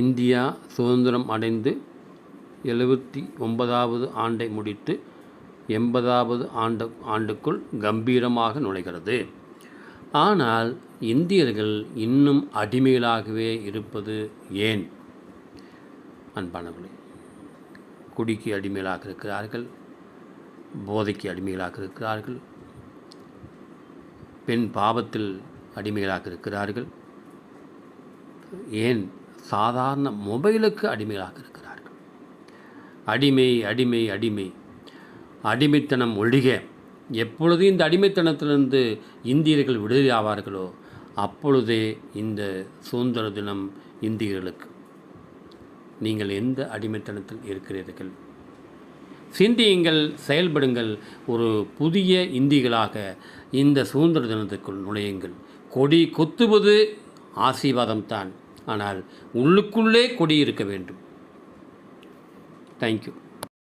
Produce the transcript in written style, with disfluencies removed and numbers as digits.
India சுதந்திரம் அடைந்து 79வது ஆண்டை முடித்து 80வது ஆண்டுக்குள் கம்பீரமாக நுழைகிறது. ஆனால் இந்தியர்கள் இன்னும் அடிமைகளாகவே இருப்பது ஏன்? அன்பானவர்களே, குடிக்கு அடிமைகளாக இருக்கிறார்கள், போதைக்கு அடிமைகளாக இருக்கிறார்கள், பெண் பாவத்தில் அடிமைகளாக இருக்கிறார்கள், ஏன் சாதாரண மொபைலுக்கு அடிமைகளாக இருக்கிறார்கள். அடிமை அடிமை அடிமை அடிமைத்தனம் ஒழிக. எப்பொழுது இந்த அடிமைத்தனத்திலிருந்து இந்தியர்கள் விடுதலை ஆவார்களோ அப்பொழுதே இந்த சுதந்திர தினம் இந்தியர்களுக்கு. நீங்கள் எந்த அடிமைத்தனத்தில் இருக்கிறீர்கள்? சிந்தியுங்கள், செயல்படுங்கள். ஒரு புதிய இந்தியர்களாக இந்த சுதந்திர தினத்துக்குள் நுழையுங்கள். கொடி கொத்துவது ஆசீர்வாதம்தான், ஆனால் உள்ளுக்குள்ளே கொடி இருக்க வேண்டும். தேங்க்யூ.